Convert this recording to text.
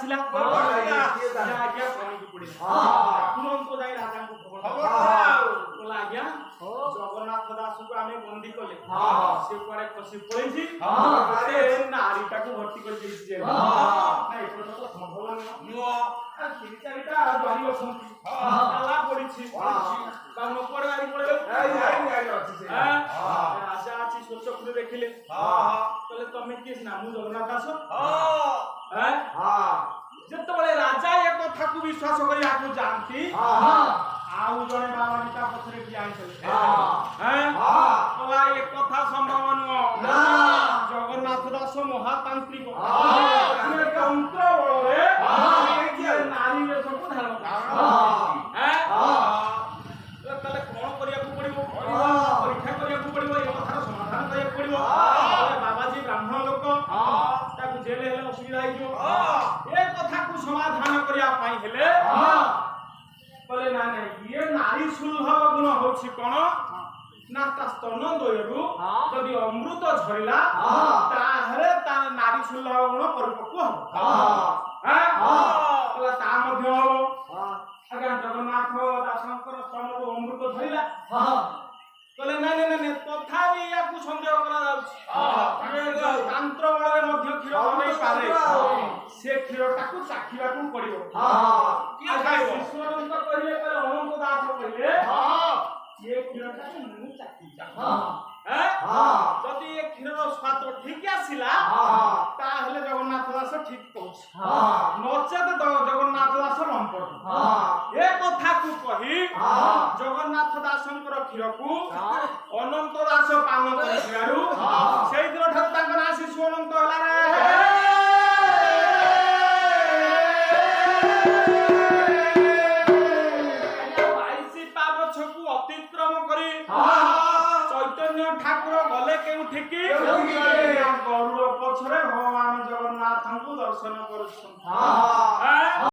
ଆସିଲା ଆଜ୍ଞା ଶୁଣିକି ପଡିଲା ତୁରନ୍ତ ଯାଇ ରାଜାଙ୍କୁ ଖବର କହିଲା ଆଜ୍ଞା ଜଗନ୍ନାଥ ଦାସକୁ ଆମେ ବନ୍ଦୀ କଲେ ସେ କୁଆଡେ ଖସି ପଳେଇଛି ନାରୀଟାକୁ ଭର୍ତ୍ତି କରି ଦେଇଛି ଯେ ଏପଟ ତ ସମ୍ଭବ ନୁହଁ ତିନି ଚାରିଟା ବାରି ଅଛନ୍ତି ପଡିଛି ରାଜା ଅଛି ସ୍ୱଚ୍ଛକୁ ଦେଖିଲେ କହିଲେ ତମେ କିଏ ନା ମୁଁ ଜଗନ୍ନାଥ ଦାସ ଯେତେବେଳେ ରାଜା ଏ କଥାକୁ ବିଶ୍ୱାସ କରିବାକୁ ଯାଆନ୍ତି ଆଉ ଜଣେ ବାବା ତା ପଛରେ ଠିଆ ହେଇଛନ୍ତି ଏ କଥା ସମ୍ଭବ ନୁହଁ ଜଗନ୍ନାଥ ଦାସ ମହାତାନ୍ତ୍ରିକ ତନ୍ତ୍ର ବଳରେ ନାରୀ ବେଶକୁ ଧାରଣ ତାହେଲେ କଣ କରିବାକୁ ପଡିବ ପରୀକ୍ଷା କରିବାକୁ ପଡିବ ଏ କଥାର ସମାଧାନ କରିବାକୁ ପଡିବ ବାବାଜୀ ବ୍ରାହ୍ମଣ ଲୋକ ତାକୁ ଜେଲ ହେଲେ ଅସୁବିଧା ହେଇଯିବ ଏ କଥାକୁ ସମାଧାନ କରିବା ପାଇଁ ହେଲେ କହିଲେ ନା ନାଇଁ ଇଏ ନାରୀ ସୁଲଭ ଗୁଣ ହଉଛି କଣ ନା ତା ସ୍ତନ ଦୟରୁ ଯଦି ଅମୃତ ଝରିଲା ତାହେଲେ ତା ନାରୀ ସୁଲଭ ଗୁଣ ପରିପକ୍ୱ ହବ ତା ମଧ୍ୟ ହବ ଆଜ୍ଞା ଜଗନ୍ନାଥ ଦାସଙ୍କର ସ୍ତନରୁ ଅମୃତ ଝରିଲା କହିଲେ ନାଇଁ ନାଇଁ ନାଇଁ ତଥାପି ୟାକୁ ସନ୍ଦେହ କରାଯାଉଛି ତାନ୍ତ୍ର ବଳରେ ମଧ୍ୟ କ୍ଷୀର ବନେଇପାରେ ସେ କ୍ଷୀରଟାକୁ ଚାଖିବାକୁ ପଡିବ ଈଶ୍ୱରଙ୍କ କହିଲେ ଅନନ୍ତ ଦାସ କହିଲେ ଏ କ୍ଷୀରଟାକୁ ମୁଁ ଚାଖି ଯଦି ଏ କ୍ଷୀରର ସ୍ୱାଦ ଠିକ ଆସିଲା ତାହେଲେ ଜଗନ୍ନାଥ ଦାସ ଠିକ କହୁଛି ନଚେତ ଜଗନ୍ନାଥ ଦାସ ଲମ୍ପଟ ଏ କଥାକୁ କହି ଜଗନ୍ନାଥ ଦାସଙ୍କର କ୍ଷୀରକୁ ଅନନ୍ତ ଦାସ ପାନ କରିଥିବାରୁ ସେଇଦିନ ଠାରୁ ତାଙ୍କ ନାଁ ଶିଶୁ ଅନନ୍ତ ହେଲା ରେ ଠାକୁର ଗଲେ କେଉଠିକି ଗରୁଡ଼ ପଛରେ ଭଗବାନ ଜଗନ୍ନାଥଙ୍କୁ ଦର୍ଶନ କରୁଛନ୍ତି